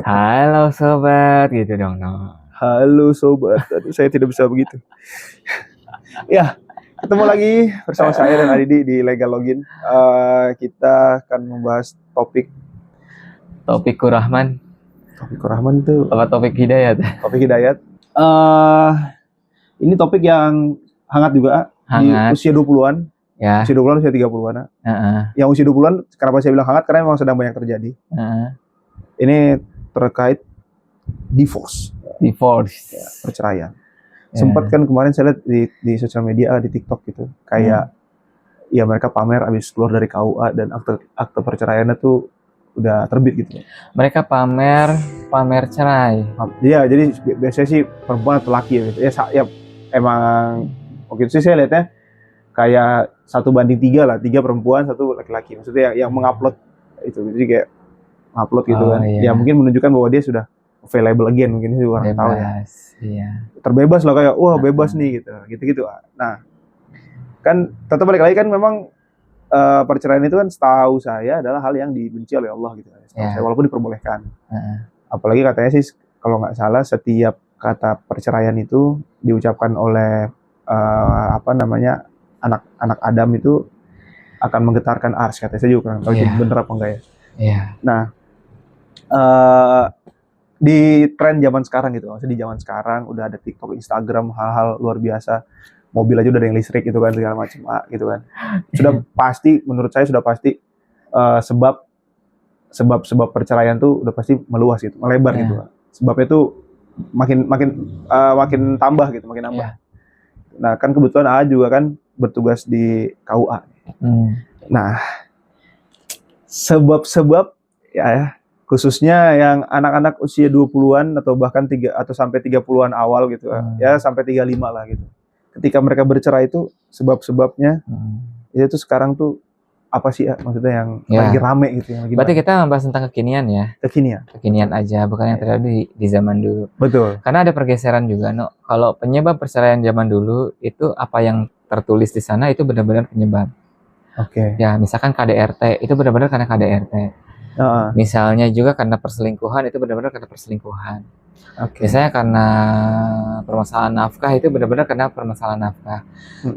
Halo sobat, gitu dong, no. Halo sobat, aduh saya tidak bisa begitu. Ya, ketemu lagi bersama saya dan Adidi di Legal Login. Kita akan membahas topik Rahman. Topik Rahman itu Apa topik hidayat? topik hidayat. Ini topik yang hangat juga Hangat. di usia 20-an. Ya. Usia 20-an, usia 30-an. Yang usia 20-an, kenapa saya bilang hangat? Karena memang sedang banyak terjadi. Ini terkait divorce. Ya, perceraian. Sempat kan kemarin saya lihat di sosial media, di TikTok gitu, kayak ya mereka pamer abis keluar dari KUA dan akte perceraiannya tuh udah terbit gitu. Mereka pamer cerai. Iya, jadi biasanya sih perempuan atau laki gitu. Ya emang waktu itu sih saya lihatnya kayak 1:3 lah, 3 perempuan, 1 laki-laki. Maksudnya yang mengupload itu, jadi kayak upload gitu kan. Iya. Ya mungkin menunjukkan bahwa dia sudah available again, mungkin sih orang tahu ya. Iya. Terbebas lah kayak wah bebas nih gitu. Nah, kan tetap balik lagi kan memang perceraian itu kan setahu saya adalah hal yang dibenci oleh Allah gitu. Saya, walaupun diperbolehkan. Apalagi katanya sih kalau nggak salah setiap kata perceraian itu diucapkan oleh anak Adam itu akan menggetarkan ars, katanya. Saya juga kurang tahu itu bener apa enggak ya. Iya. Nah, di tren zaman sekarang gitu, maksudnya di zaman sekarang udah ada TikTok, Instagram, hal-hal luar biasa. Mobil aja udah ada yang listrik gitu kan, segala macam gitu kan. Sudah pasti, menurut saya sudah pasti sebab perceraian tuh udah pasti meluas gitu, melebar gitu. Sebabnya tuh makin tambah gitu, makin nambah. Nah, kan kebetulan AA juga kan bertugas di KUA. Nah, sebab ya khususnya yang anak-anak usia 20-an atau bahkan sampai 30-an awal gitu ya, sampai 35 lah gitu. Ketika mereka bercerai itu sebabnya itu tuh sekarang tuh apa sih ya, maksudnya yang lagi rame gitu, yang lagi. Berarti kita membahas tentang kekinian ya. Kekinian aja, bukan yang terjadi di zaman dulu. Betul. Karena ada pergeseran juga, no. Kalau penyebab perceraian zaman dulu itu apa yang tertulis di sana itu benar-benar penyebab. Oke. Ya, misalkan KDRT itu benar-benar karena KDRT. Misalnya juga karena perselingkuhan itu benar-benar karena perselingkuhan. Misalnya karena permasalahan nafkah itu benar-benar karena permasalahan nafkah.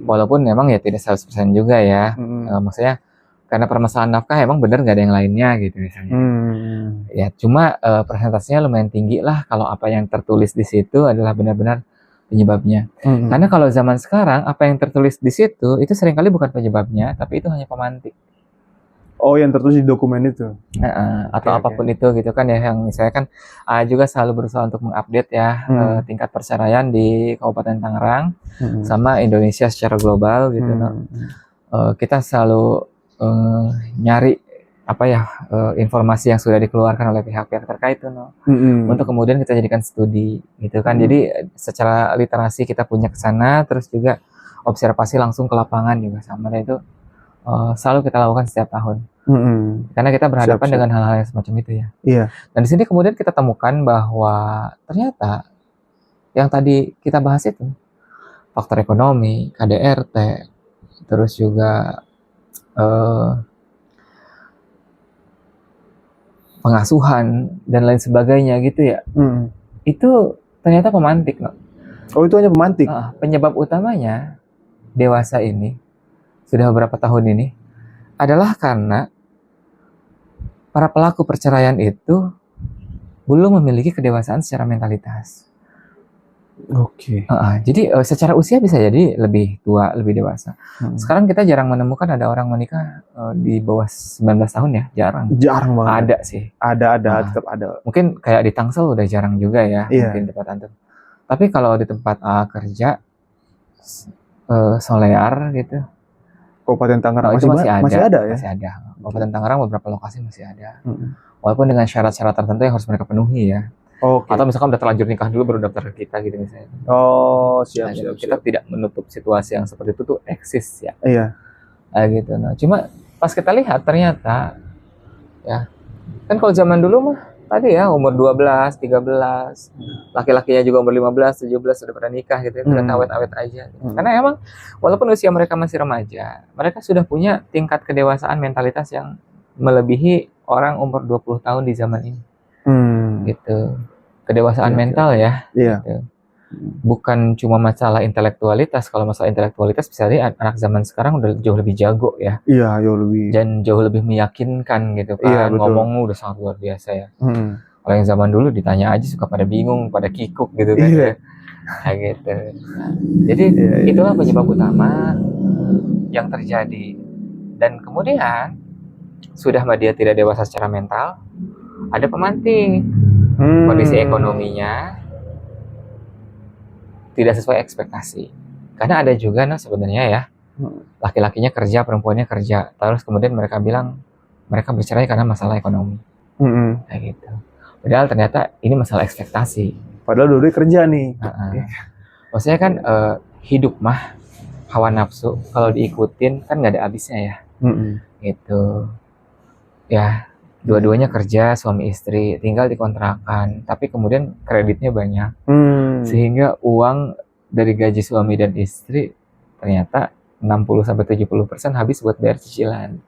Walaupun memang ya tidak 100% juga ya. Maksudnya karena permasalahan nafkah emang benar nggak ada yang lainnya gitu misalnya. Ya cuma persentasenya lumayan tinggi lah kalau apa yang tertulis di situ adalah benar-benar penyebabnya. Karena kalau zaman sekarang apa yang tertulis di situ itu seringkali bukan penyebabnya, tapi itu hanya pemantik. Oh, yang tertulis di dokumen itu. Atau apapun itu gitu kan ya, yang saya kan juga selalu berusaha untuk mengupdate ya tingkat perceraian di Kabupaten Tangerang sama Indonesia secara global gitu. Kita selalu nyari informasi yang sudah dikeluarkan oleh pihak-pihak terkait untuk kemudian kita jadikan studi gitu kan. Jadi secara literasi kita punya ke sana, terus juga observasi langsung ke lapangan juga sama, dan itu selalu kita lakukan setiap tahun. Karena kita berhadapan dengan hal-hal yang semacam itu ya. Iya. Dan di sini kemudian kita temukan bahwa ternyata yang tadi kita bahas itu faktor ekonomi, KDRT, terus juga pengasuhan dan lain sebagainya gitu ya. Itu ternyata pemantik, no? Oh, itu hanya pemantik. Penyebab utamanya dewasa ini sudah beberapa tahun ini adalah karena para pelaku perceraian itu belum memiliki kedewasaan secara mentalitas. Jadi secara usia bisa jadi lebih tua, lebih dewasa. Sekarang kita jarang menemukan ada orang menikah di bawah 19 tahun ya, jarang banget. Ada sih. Ada, tetap ada. Mungkin kayak di Tangsel udah jarang juga ya, mungkin tempat antum. Tapi kalau di tempat kerja Solear gitu, Kabupaten Tangerang itu masih ada ya? Masih ada. Kabupaten Tangerang beberapa lokasi masih ada. Walaupun dengan syarat-syarat tertentu yang harus mereka penuhi ya. Atau misalkan udah terlanjur nikah dulu baru daftar ke kita gitu misalnya. Siap. Kita tidak menutup situasi yang seperti itu tuh eksis ya. Iya. Gitu. Nah, cuma pas kita lihat ternyata ya kan kalau zaman dulu mah tadi ya umur 12, 13, laki-lakinya juga umur 15, 17 sudah pada nikah gitu, udah awet-awet aja. Karena emang walaupun usia mereka masih remaja, mereka sudah punya tingkat kedewasaan mentalitas yang melebihi orang umur 20 tahun di zaman ini. gitu. Kedewasaan mental ya. Iya. Gitu. Bukan cuma masalah intelektualitas. Kalau masalah intelektualitas bisa lihat anak zaman sekarang udah jauh lebih jago ya. Iya, jauh lebih. Dan jauh lebih meyakinkan gitu kan. Iya, ngomong udah sangat luar biasa ya. Kalau yang zaman dulu ditanya aja suka pada bingung, pada kikuk gitu kan. Iya. Kayak gitu. Nah, jadi itulah penyebab utama yang terjadi. Dan kemudian sudah dia tidak dewasa secara mental, ada pemantik. Kondisi ekonominya tidak sesuai ekspektasi. Karena ada juga sebenarnya ya, laki-lakinya kerja, perempuannya kerja, terus kemudian mereka bilang mereka bercerai karena masalah ekonomi. Kayak gitu. Padahal ternyata ini masalah ekspektasi. Padahal dulu kerja nih. Maksudnya kan hidup mah hawa nafsu, kalau diikutin kan nggak ada habisnya ya. Gitu. Ya, dua-duanya kerja, suami istri, tinggal di kontrakan, tapi kemudian kreditnya banyak. Sehingga uang dari gaji suami dan istri ternyata 60-70% habis buat bayar cicilan.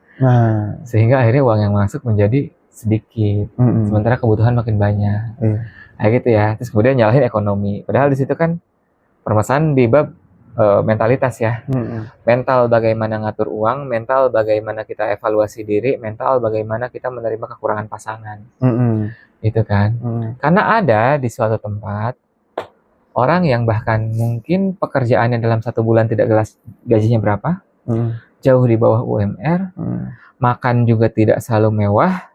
Sehingga akhirnya uang yang masuk menjadi sedikit, sementara kebutuhan makin banyak. Kayak gitu ya. Terus kemudian nyalahin ekonomi. Padahal di situ kan permasalahan di bab mentalitas ya. Mental bagaimana ngatur uang, mental bagaimana kita evaluasi diri, mental bagaimana kita menerima kekurangan pasangan. Itu kan. Karena ada di suatu tempat orang yang bahkan mungkin pekerjaannya dalam 1 bulan tidak jelas gajinya berapa, jauh di bawah UMR, makan juga tidak selalu mewah,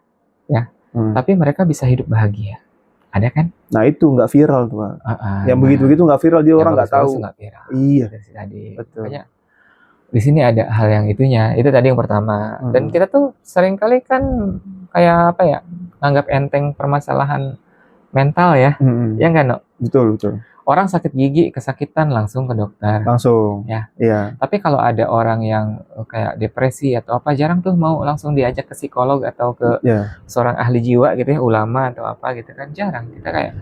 ya. Tapi mereka bisa hidup bahagia. Ada kan? Nah itu nggak viral tuh, Pak. Yang begitu-begitu nggak viral, dia orang nggak tahu. Nggak viral. Iya. Tadi. Betul. Makanya di sini ada hal yang itunya. Itu tadi yang pertama. Dan kita tuh sering kali kan kayak apa ya? Anggap enteng permasalahan mental ya. Ya nggak, No? Betul, betul. Orang sakit gigi, kesakitan langsung ke dokter. Langsung. Ya. Iya. Tapi kalau ada orang yang kayak depresi atau apa, jarang tuh mau langsung diajak ke psikolog atau ke seorang ahli jiwa gitu ya, ulama atau apa gitu kan, jarang. Kita kayak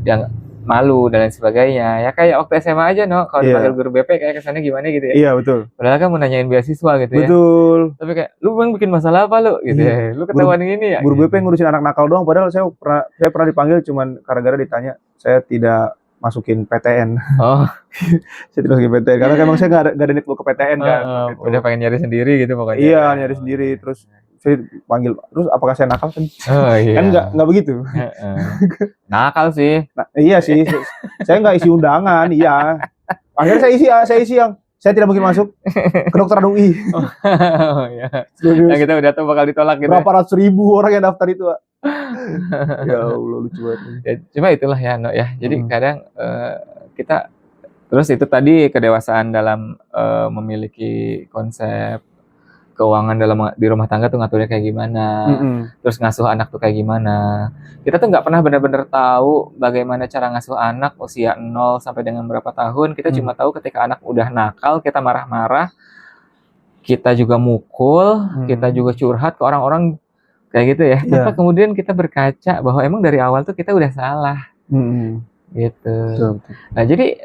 dia malu dan lain sebagainya. Ya kayak waktu SMA aja, No, kalau dipanggil guru BP kayak kesannya gimana gitu ya. Iya, betul. Padahal kan mau nanyain beasiswa gitu ya. Betul. Tapi kayak, lu bang bikin masalah apa lu gitu ya. Lu ketahuan ini ya. Guru BP ngurusin anak nakal doang, padahal saya pernah dipanggil cuman gara-gara ditanya saya tidak masukin PTN. Oh. Saya tidak masukin PTN karena emang saya nggak ada niat mau ke PTN kan. Gitu. Udah pengen nyari sendiri gitu pokoknya. Iya, nyari sendiri. Terus saya panggil, terus apakah saya nakal kan? Iya. Kan nggak begitu. Nakal sih. Nah, iya sih. Saya nggak isi undangan, iya. Akhirnya saya isi yang saya tidak mungkin masuk ke dokteran UI. Oh, iya. Nah, kita udah tahu bakal ditolak gitu. Berapa ratus ribu orang yang daftar itu, Pak. Ya Allah, lucu banget. Ya, cuma itulah ya, No ya. Jadi kadang kita terus itu tadi kedewasaan dalam memiliki konsep keuangan di rumah tangga tuh ngaturnya kayak gimana, terus ngasuh anak tuh kayak gimana. Kita tuh nggak pernah benar-benar tahu bagaimana cara ngasuh anak usia 0 sampai dengan berapa tahun. Kita cuma tahu ketika anak udah nakal, kita marah-marah, kita juga mukul, kita juga curhat ke orang-orang kayak gitu ya. Tanpa kemudian kita berkaca bahwa emang dari awal tuh kita udah salah. Gitu. Betul. Nah, jadi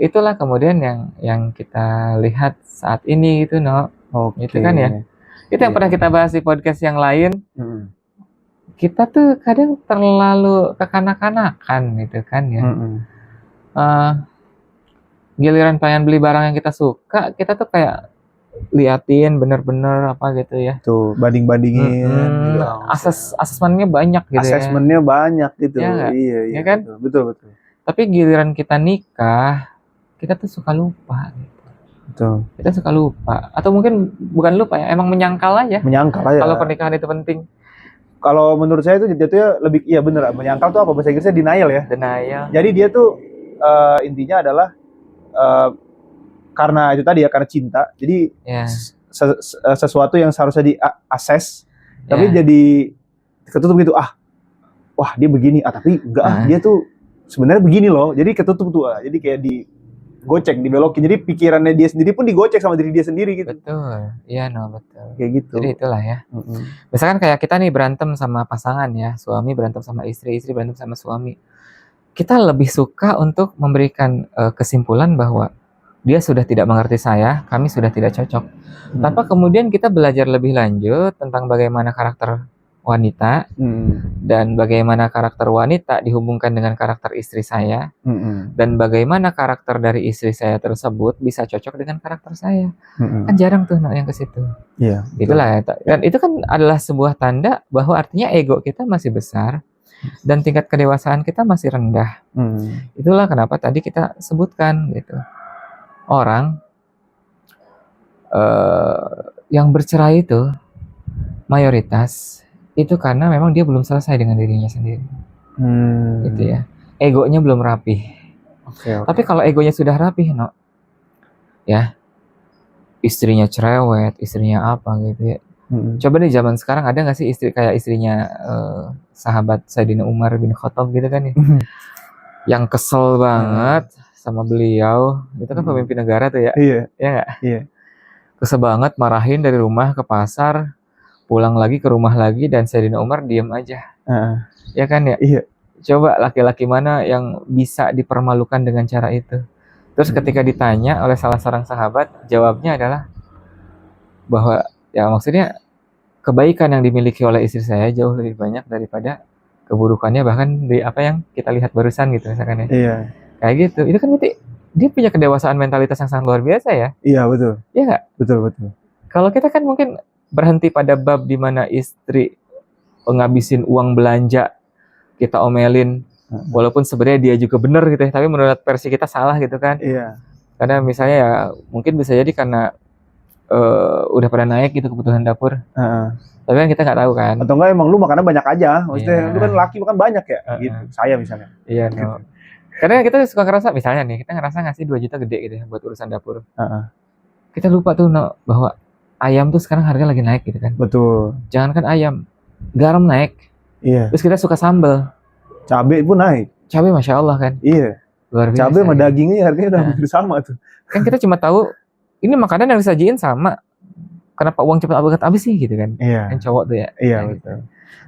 itulah kemudian yang kita lihat saat ini gitu, No. Itu kan ya. Itu yang pernah kita bahas di podcast yang lain. Kita tuh kadang terlalu kekanak-kanakan gitu kan ya. Giliran pengen beli barang yang kita suka, kita tuh kayak liatin bener-bener apa gitu ya. Tuh, banding-bandingin. Gitu. Asesmennya banyak gitu ya. Asesmennya banyak gitu. Ya, iya kan? Betul. Tapi giliran kita nikah, kita tuh suka lupa gitu. Betul. Kita suka lupa. Atau mungkin bukan lupa ya, emang menyangkal aja. Menyangkal aja. Kalau pernikahan itu penting. Kalau menurut saya itu jatuhnya lebih, iya bener, menyangkal tuh apa bahasa Inggrisnya, denial ya. Denial. Jadi dia tuh intinya adalah karena itu tadi ya, karena cinta. Jadi sesuatu yang seharusnya di-assess, tapi jadi ketutup gitu. Wah dia begini, tapi enggak, dia tuh sebenarnya begini loh. Jadi ketutup tuh, jadi kayak digocek, dibelokin. Jadi pikirannya dia sendiri pun digocek sama diri dia sendiri gitu. Betul, iya No, betul. Kayak gitu. Jadi itulah ya. Misalkan kayak kita nih berantem sama pasangan ya, suami berantem sama istri, istri berantem sama suami. Kita lebih suka untuk memberikan kesimpulan bahwa dia sudah tidak mengerti saya, kami sudah tidak cocok. Tanpa kemudian kita belajar lebih lanjut tentang bagaimana karakter wanita dan bagaimana karakter wanita dihubungkan dengan karakter istri saya dan bagaimana karakter dari istri saya tersebut bisa cocok dengan karakter saya. Kan jarang tuh yang ke situ. Iya. Itulah, dan itu kan adalah sebuah tanda bahwa artinya ego kita masih besar dan tingkat kedewasaan kita masih rendah. Itulah kenapa tadi kita sebutkan gitu. Orang yang bercerai itu mayoritas itu karena memang dia belum selesai dengan dirinya sendiri. Gitu ya. Egonya belum rapih. Okay. Tapi kalau egonya sudah rapih, no, ya, istrinya cerewet, istrinya apa gitu ya. Coba di zaman sekarang ada nggak sih istri kayak istrinya sahabat Sayyidina Umar bin Khattab gitu kan ya, yang kesel banget sama beliau. Itu kan pemimpin negara tuh ya. Iya. Ya nggak? Iya. Kesel banget, marahin dari rumah ke pasar, pulang lagi ke rumah lagi, dan Sayyidina Umar diem aja. Ya kan ya? Iya. Coba laki-laki mana yang bisa dipermalukan dengan cara itu? Terus ketika ditanya oleh salah seorang sahabat, jawabnya adalah bahwa ya maksudnya kebaikan yang dimiliki oleh istri saya jauh lebih banyak daripada keburukannya, bahkan di apa yang kita lihat barusan gitu misalkan ya. Iya. Kayak gitu. Itu kan berarti dia punya kedewasaan mentalitas yang sangat luar biasa ya. Iya, betul. Iya nggak? Betul. Kalau kita kan mungkin berhenti pada bab di mana istri ngabisin uang belanja, kita omelin, walaupun sebenarnya dia juga benar gitu ya, tapi menurut versi kita salah gitu kan. Iya. Karena misalnya ya mungkin bisa jadi karena udah pada naik gitu kebutuhan dapur. Tapi kan kita nggak tahu kan. Atau enggak emang lu makannya banyak aja. Maksudnya lu kan laki makan banyak ya. Gitu. Saya misalnya. Iya, no. Karena kita suka ngerasa, misalnya nih, kita ngerasa ngasih 2 juta gede gitu ya buat urusan dapur. Kita lupa tuh, no, bahwa ayam tuh sekarang harga lagi naik gitu kan. Betul. Jangankan ayam, garam naik. Iya. Terus kita suka sambal. Cabai pun naik. Cabai Masya Allah kan. Iya. Luar biasa. Cabai sama dagingnya harganya udah hampir sama tuh. Kan kita cuma tahu ini makanan yang disajiin sama. Kenapa uang cepat habis sih gitu kan? Iya. Kan cowok tuh ya. Iya, gitu. betul.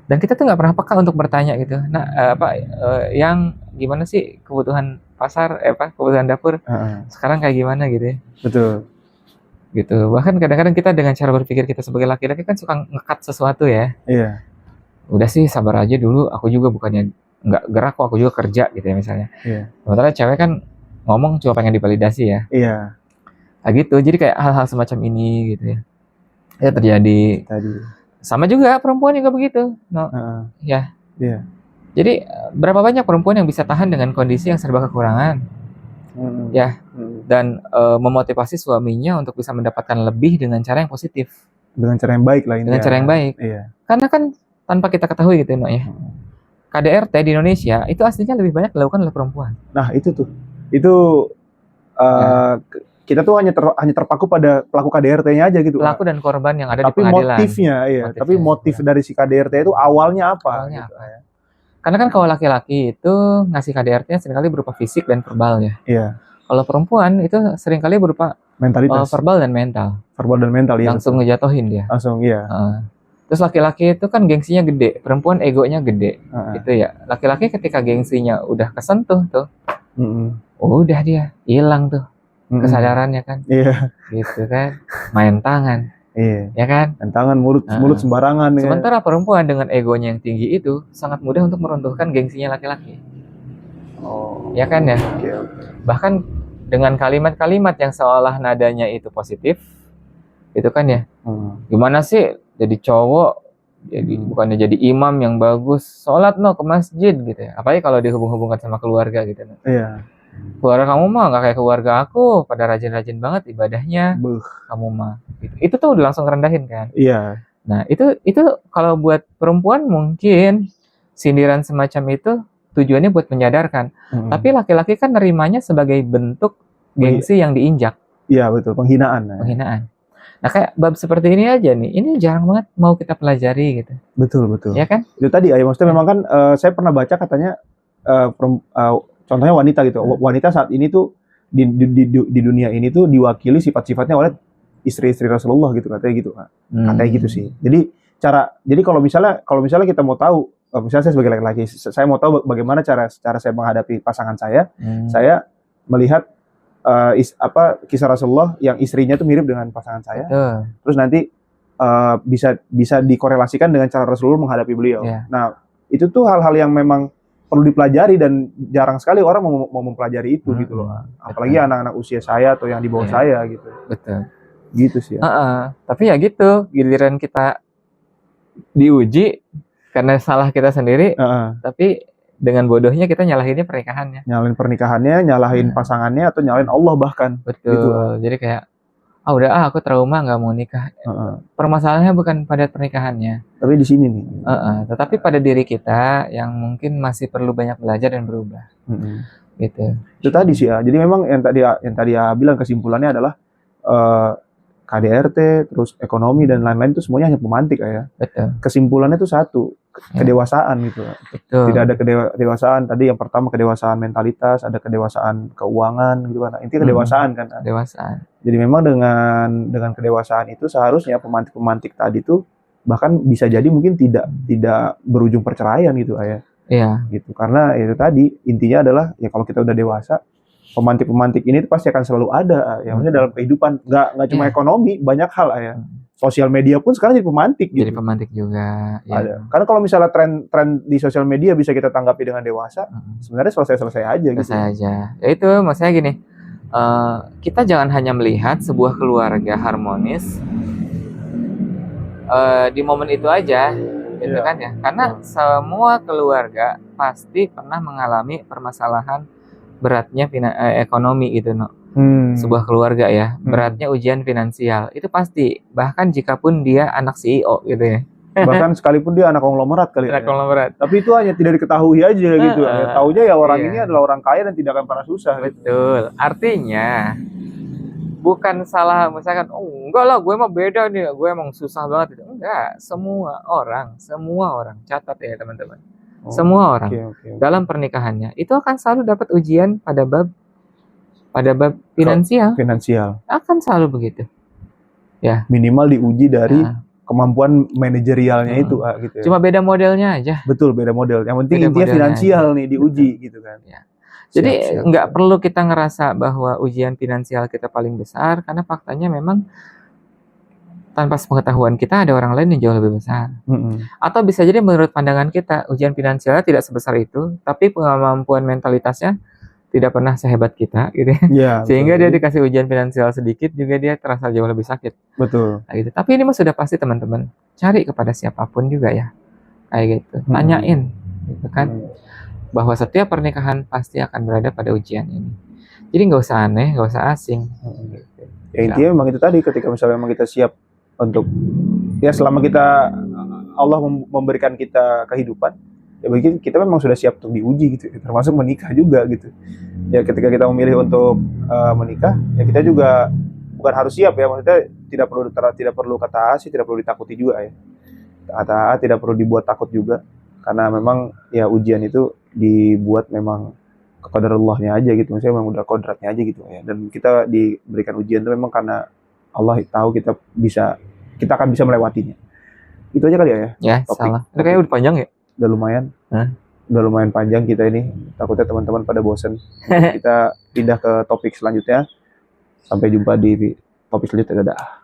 Dan kita tuh nggak pernah peka untuk bertanya gitu. Nah, yang gimana sih kebutuhan pasar, kebutuhan dapur sekarang kayak gimana gitu ya? Betul. Gitu. Bahkan kadang-kadang kita dengan cara berpikir kita sebagai laki-laki kan suka ngekat sesuatu ya. Iya. Udah sih sabar aja dulu. Aku juga bukannya nggak gerak kok, aku juga kerja gitu ya misalnya. Iya. Sementara cewek kan ngomong cuma pengen divalidasi ya. Iya. Nah gitu. Jadi kayak hal-hal semacam ini gitu ya. Ya terjadi. Sama juga perempuan juga begitu. No. Ya. Iya. Jadi berapa banyak perempuan yang bisa tahan dengan kondisi yang serba kekurangan, ya, dan memotivasi suaminya untuk bisa mendapatkan lebih dengan cara yang positif, dengan cara yang baik lah. Dengan cara yang baik. Iya. Karena kan tanpa kita ketahui gitu, no, ya. KDRT di Indonesia itu aslinya lebih banyak dilakukan oleh perempuan. Nah itu tuh, kita tuh hanya terpaku pada pelaku KDRT-nya aja gitu. Pelaku dan korban yang ada di Tapi pengadilan. motifnya, iya. Tapi motif dari si KDRT itu awalnya apa? Awalnya apa? Ya. Karena kan kalau laki-laki itu ngasih KDRT-nya seringkali berupa fisik dan verbal ya. Iya. Kalau perempuan itu seringkali berupa mentalitas, verbal dan mental. Verbal dan mental, iya. Langsung ngejatohin dia. Langsung, iya. Terus laki-laki itu kan gengsinya gede, perempuan egonya gede. Itu ya. Laki-laki ketika gengsinya udah kesentuh tuh, udah dia hilang tuh kesadarannya kan. Iya. Gitu kan. Main tangan. Iya. Ya kan? Main tangan, mulut sembarangan. Sementara perempuan dengan egonya yang tinggi itu sangat mudah untuk meruntuhkan gengsinya laki-laki. Oh. Ya kan ya? Okay. Bahkan dengan kalimat-kalimat yang seolah nadanya itu positif, itu kan ya. Gimana sih jadi cowok, jadi bukannya jadi imam yang bagus, sholat ke masjid gitu ya. Apalagi kalau dihubung-hubungkan sama keluarga gitu. Iya. Keluarga kamu mah nggak kayak keluarga aku, pada rajin-rajin banget ibadahnya. Kamu mah gitu. Itu tuh udah langsung ngerendahin kan. Iya. Nah itu kalau buat perempuan mungkin sindiran semacam itu tujuannya buat menyadarkan. Tapi laki-laki kan nerimanya sebagai bentuk gengsi yang diinjak. Iya betul, penghinaan. Penghinaan. Nah kayak bab seperti ini aja nih, ini jarang banget mau kita pelajari gitu. Betul. Ya kan? Itu tadi maksudnya memang kan saya pernah baca katanya contohnya wanita gitu. Wanita saat ini tuh di dunia ini tuh diwakili sifat-sifatnya oleh istri-istri Rasulullah gitu, katanya gitu. Katanya gitu sih. Jadi kalau misalnya kita mau tahu, misalnya saya sebagai laki-laki, saya mau tahu bagaimana cara saya menghadapi pasangan saya, saya melihat kisah Rasulullah yang istrinya tuh mirip dengan pasangan saya. Terus nanti bisa dikorelasikan dengan cara Rasulullah menghadapi beliau. Nah, itu tuh hal-hal yang memang perlu dipelajari dan jarang sekali orang mau mempelajari itu gitu loh. Apalagi anak-anak usia saya atau yang di bawah saya gitu. Betul. Gitu sih ya. Tapi ya gitu, giliran kita diuji karena salah kita sendiri, tapi dengan bodohnya kita nyalahinnya pernikahannya. Nyalahin pernikahannya, nyalahin pasangannya, atau nyalahin Allah bahkan. Betul. Gitu. Jadi kayak, udah aku trauma nggak mau nikah. Permasalahannya bukan pada pernikahannya. Tapi di sini nih. Tetapi pada diri kita yang mungkin masih perlu banyak belajar dan berubah. Gitu. Itu tadi sih ya. Jadi memang yang tadi ya bilang kesimpulannya adalah KDRT, terus ekonomi dan lain-lain itu semuanya hanya pemantik ya. Betul. Kesimpulannya itu satu, kedewasaan gitu. Betul. Tidak ada kedewasaan. Tadi yang pertama kedewasaan mentalitas, ada kedewasaan keuangan gitu kan. Intinya kedewasaan kan. Kedewasaan. Jadi memang dengan kedewasaan itu seharusnya pemantik-pemantik tadi tuh bahkan bisa jadi mungkin tidak berujung perceraian gitu ya. Iya. Gitu. Karena itu tadi intinya adalah ya kalau kita udah dewasa, pemantik-pemantik ini pasti akan selalu ada ya, maksudnya dalam kehidupan nggak cuma ekonomi, banyak hal ya. Sosial media pun sekarang jadi pemantik gitu. Jadi pemantik juga. Ada. Karena kalau misalnya tren di sosial media bisa kita tanggapi dengan dewasa, sebenarnya selesai aja gitu. Selesai aja. Ya itu maksudnya gini, kita jangan hanya melihat sebuah keluarga harmonis di momen itu aja, gitu kan ya. Karena semua keluarga pasti pernah mengalami permasalahan beratnya ekonomi gitu, no. Sebuah keluarga ya, beratnya ujian finansial itu pasti. Bahkan jikapun dia anak CEO gitu ya. Bahkan sekalipun dia anak konglomerat kali ya. Konglomerat. Tapi itu hanya tidak diketahui aja gitu. Ya. Taunya ya orang ini adalah orang kaya dan tidak akan pernah susah. Betul. Gitu. Artinya bukan salah misalkan, enggak lah gue mah beda nih, gue emang susah banget. Enggak, semua orang catat ya teman-teman. Semua orang dalam pernikahannya itu akan selalu dapat ujian pada bab finansial. Akan selalu begitu. Ya. Minimal diuji dari kemampuan manajerialnya itu gitu ya. Cuma beda modelnya aja. Betul, beda model. Yang penting intinya finansial aja. Nih diuji gitu kan. Ya. Jadi nggak perlu kita ngerasa bahwa ujian finansial kita paling besar, karena faktanya memang tanpa sepengetahuan kita ada orang lain yang jauh lebih besar. Atau bisa jadi menurut pandangan kita ujian finansialnya tidak sebesar itu, tapi kemampuan mentalitasnya tidak pernah sehebat kita gitu ya. Sehingga dia dikasih ujian finansial sedikit juga dia terasa jauh lebih sakit. Betul. Nah, gitu. Tapi ini mah sudah pasti teman-teman, cari kepada siapapun juga ya. Kayak gitu. Tanyain gitu kan. Bahwa setiap pernikahan pasti akan berada pada ujian ini. Jadi nggak usah aneh, nggak usah asing. Ya intinya memang itu tadi, ketika misalnya memang kita siap untuk ya selama kita Allah memberikan kita kehidupan, ya bagi kita memang sudah siap untuk diuji gitu, termasuk menikah juga gitu. Ya ketika kita memilih untuk menikah, ya kita juga bukan harus siap ya, maksudnya tidak perlu kata asih, tidak perlu ditakuti juga ya. Kata tidak perlu dibuat takut juga, karena memang ya ujian itu dibuat memang qadarullah-nya aja gitu, maksudnya memang udah kodratnya aja gitu ya. Dan kita diberikan ujian itu memang karena Allah tahu kita akan bisa melewatinya. Itu aja kali ya. Ya, salah. Itu kayaknya udah panjang ya? Udah lumayan. Udah lumayan panjang kita ini. Takutnya teman-teman pada bosan. Kita pindah ke topik selanjutnya. Sampai jumpa di topik selanjutnya. Dadah.